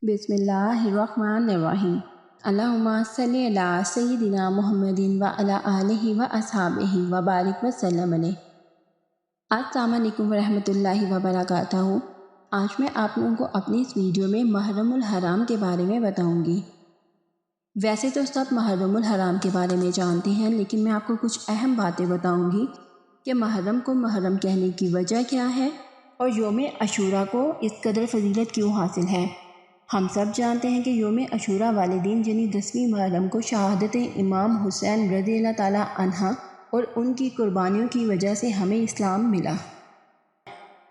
بسم اللہ الرحمن الرحیم۔ اللہم صلی علی سیدنا محمد و علی آلہ و اصحابہ و بارک وسلم علیہ۔ السلام علیکم ورحمۃ اللہ وبرکاتہ۔ آج میں آپ لوگوں کو اپنی اس ویڈیو میں محرم الحرام کے بارے میں بتاؤں گی۔ ویسے تو سب محرم الحرام کے بارے میں جانتے ہیں، لیکن میں آپ کو کچھ اہم باتیں بتاؤں گی کہ محرم کو محرم کہنے کی وجہ کیا ہے اور یوم عاشوراء کو اس قدر فضیلت کیوں حاصل ہے۔ ہم سب جانتے ہیں کہ یوم عاشوراء والے دن یعنی 10ویں محرم کو شہادت امام حسین رضی اللہ تعالیٰ عنہ اور ان کی قربانیوں کی وجہ سے ہمیں اسلام ملا،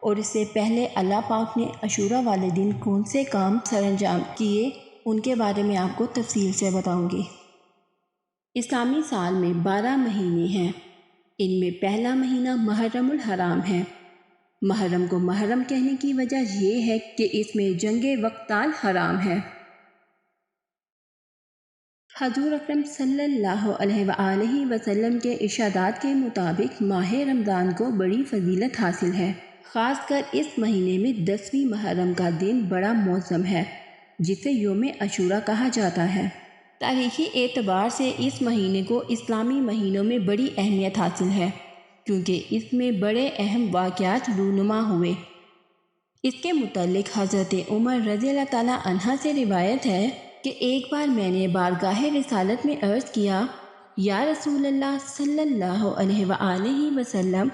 اور اس سے پہلے اللہ پاک نے عاشوراء والے دن کون سے کام سر انجام کیے ان کے بارے میں آپ کو تفصیل سے بتاؤں گی۔ اسلامی سال میں 12 مہینے ہیں، ان میں پہلا مہینہ محرم الحرام ہے۔ محرم کو محرم کہنے کی وجہ یہ ہے کہ اس میں جنگ وقتال حرام ہے۔ حضور اکرم صلی اللہ علیہ وآلہ وسلم کے ارشادات کے مطابق ماہ رمضان کو بڑی فضیلت حاصل ہے، خاص کر اس مہینے میں 10ویں محرم کا دن بڑا معظم ہے جسے یوم عاشوراء کہا جاتا ہے۔ تاریخی اعتبار سے اس مہینے کو اسلامی مہینوں میں بڑی اہمیت حاصل ہے کیونکہ اس میں بڑے اہم واقعات رونما ہوئے۔ اس کے متعلق حضرت عمر رضی اللہ تعالیٰ عنہ سے روایت ہے کہ ایک بار میں نے بارگاہ رسالت میں عرض کیا، یا رسول اللہ صلی اللہ علیہ وآلہ وسلم،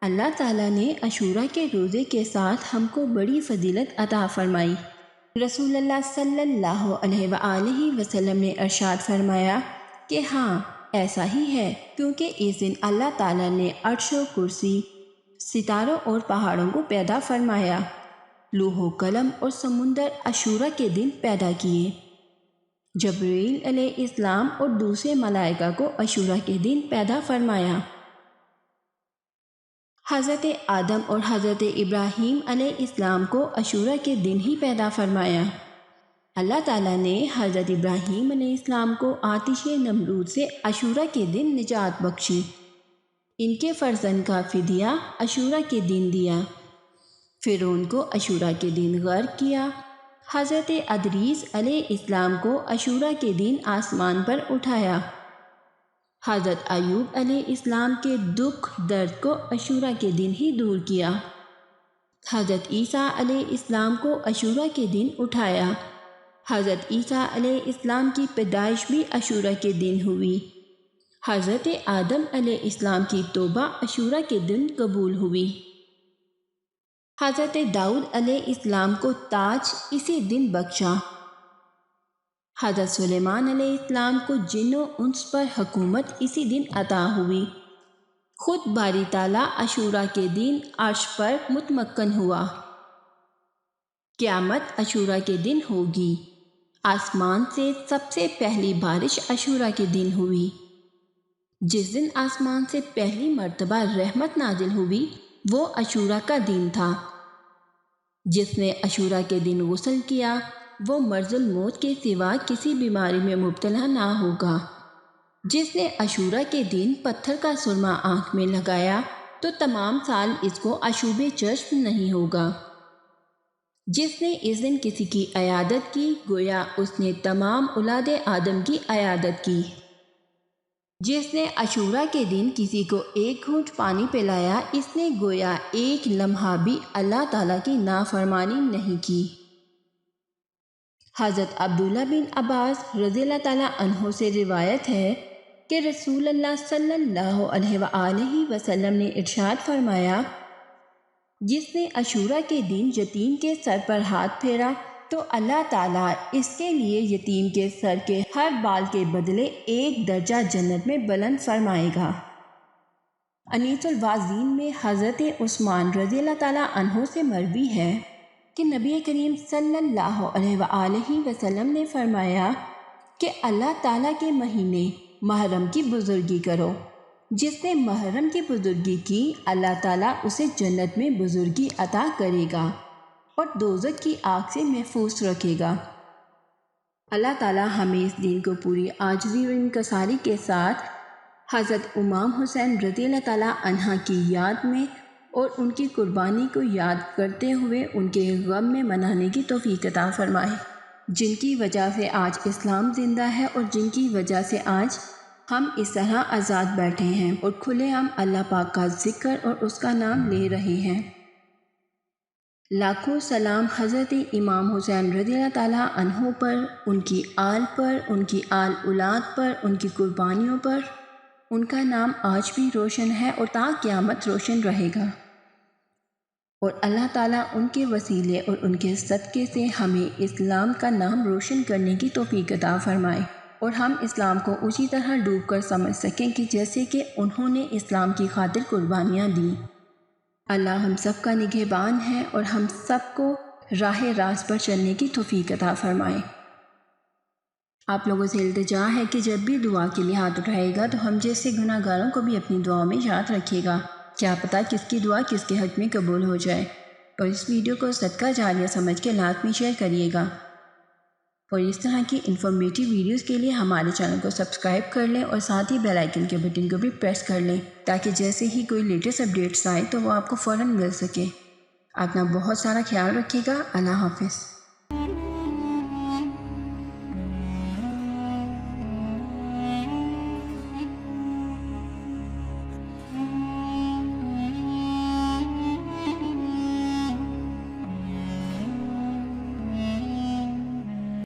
اللہ تعالیٰ نے عاشوراء کے روزے کے ساتھ ہم کو بڑی فضیلت عطا فرمائی۔ رسول اللہ صلی اللہ علیہ وآلہ وسلم نے ارشاد فرمایا کہ ہاں ایسا ہی ہے، کیونکہ اس دن اللہ تعالیٰ نے عرش و کرسی، ستاروں اور پہاڑوں کو پیدا فرمایا، لوح و قلم اور سمندر عاشوراء کے دن پیدا کیے، جبرائیل علیہ السلام اور دوسرے ملائکہ کو عاشوراء کے دن پیدا فرمایا، حضرت آدم اور حضرت ابراہیم علیہ السلام کو عاشوراء کے دن ہی پیدا فرمایا۔ اللہ تعالیٰ نے حضرت ابراہیم علیہ السلام کو آتش نمرود سے عاشوراء کے دن نجات بخشی، ان کے فرزند کا فدیہ عاشوراء کے دن دیا، فرعون کو عاشوراء کے دن غرق کیا، حضرت ادریس علیہ السلام کو عاشوراء کے دن آسمان پر اٹھایا، حضرت ایوب علیہ السلام کے دکھ درد کو عاشوراء کے دن ہی دور کیا، حضرت عیسیٰ علیہ السلام کو عاشوراء کے دن اٹھایا، حضرت عیسیٰ علیہ السلام کی پیدائش بھی عاشوراء کے دن ہوئی، حضرت آدم علیہ السلام کی توبہ عاشوراء کے دن قبول ہوئی، حضرت داؤد علیہ السلام کو تاج اسی دن بخشا، حضرت سلیمان علیہ السلام کو جن و انس پر حکومت اسی دن عطا ہوئی، خود باری تعالیٰ عاشوراء کے دن عرش پر متمکن ہوا۔ قیامت عاشوراء کے دن ہوگی۔ آسمان سے سب سے پہلی بارش عاشوراء کے دن ہوئی۔ جس دن آسمان سے پہلی مرتبہ رحمت نازل ہوئی وہ عاشوراء کا دن تھا۔ جس نے عاشوراء کے دن غسل کیا وہ مرض الموت کے سوا کسی بیماری میں مبتلا نہ ہوگا۔ جس نے عاشوراء کے دن پتھر کا سرما آنکھ میں لگایا تو تمام سال اس کو آشوب چشم نہیں ہوگا۔ جس نے اس دن کسی کی عیادت کی گویا اس نے تمام اولاد آدم کی عیادت کی۔ جس نے عاشوراء کے دن کسی کو ایک گھونٹ پانی پلایا اس نے گویا ایک لمحہ بھی اللہ تعالیٰ کی نافرمانی نہیں کی۔ حضرت عبداللہ بن عباس رضی اللہ تعالیٰ عنہ سے روایت ہے کہ رسول اللہ صلی اللہ علیہ وآلہ وسلم نے ارشاد فرمایا، جس نے عاشوراء کے دن یتیم کے سر پر ہاتھ پھیرا تو اللہ تعالیٰ اس کے لیے یتیم کے سر کے ہر بال کے بدلے ایک درجہ جنت میں بلند فرمائے گا۔ انیس الواعظین میں حضرت عثمان رضی اللہ تعالیٰ عنہ سے مروی ہے کہ نبی کریم صلی اللہ علیہ وآلہ وسلم نے فرمایا کہ اللہ تعالیٰ کے مہینے محرم کی بزرگی کرو، جس نے محرم کی بزرگی کی اللہ تعالیٰ اسے جنت میں بزرگی عطا کرے گا اور دوزخ کی آگ سے محفوظ رکھے گا۔ اللہ تعالیٰ ہمیں اس دن کو پوری عاجزی و انکساری کے ساتھ حضرت امام حسین رضی اللہ تعالیٰ عنہ کی یاد میں اور ان کی قربانی کو یاد کرتے ہوئے ان کے غم میں منانے کی توفیق عطا فرمائے۔ جن کی وجہ سے آج اسلام زندہ ہے اور جن کی وجہ سے آج ہم اس طرح آزاد بیٹھے ہیں اور کھلے عام اللہ پاک کا ذکر اور اس کا نام لے رہے ہیں۔ لاکھوں سلام حضرت امام حسین رضی اللہ تعالیٰ عنہ پر، ان کی آل پر، ان کی آل اولاد پر، ان کی قربانیوں پر۔ ان کا نام آج بھی روشن ہے اور تا قیامت روشن رہے گا، اور اللہ تعالیٰ ان کے وسیلے اور ان کے صدقے سے ہمیں اسلام کا نام روشن کرنے کی توفیق عطا فرمائے، اور ہم اسلام کو اسی طرح ڈوب کر سمجھ سکیں کہ جیسے کہ انہوں نے اسلام کی خاطر قربانیاں دیں۔ اللہ ہم سب کا نگہبان ہے اور ہم سب کو راہ راست پر چلنے کی توفیق عطا فرمائے۔ آپ لوگوں سے التجا ہے کہ جب بھی دعا کے لیے ہاتھ اٹھائے گا تو ہم جیسے گناہ گاروں کو بھی اپنی دعاؤں میں یاد رکھیے گا، کیا پتہ کس کی دعا کس کے حق میں قبول ہو جائے۔ اور اس ویڈیو کو صدقہ جاریہ سمجھ کے لازمی شیئر کریے گا، اور اس طرح کی انفارمیٹیو ویڈیوز کے لیے ہمارے چینل کو سبسکرائب کر لیں اور ساتھ ہی بیل آئیکن کے بٹن کو بھی پریس کر لیں تاکہ جیسے ہی کوئی لیٹسٹ اپڈیٹس آئے تو وہ آپ کو فوراً مل سکے۔ اپنا بہت سارا خیال رکھیے گا۔ اللہ حافظ۔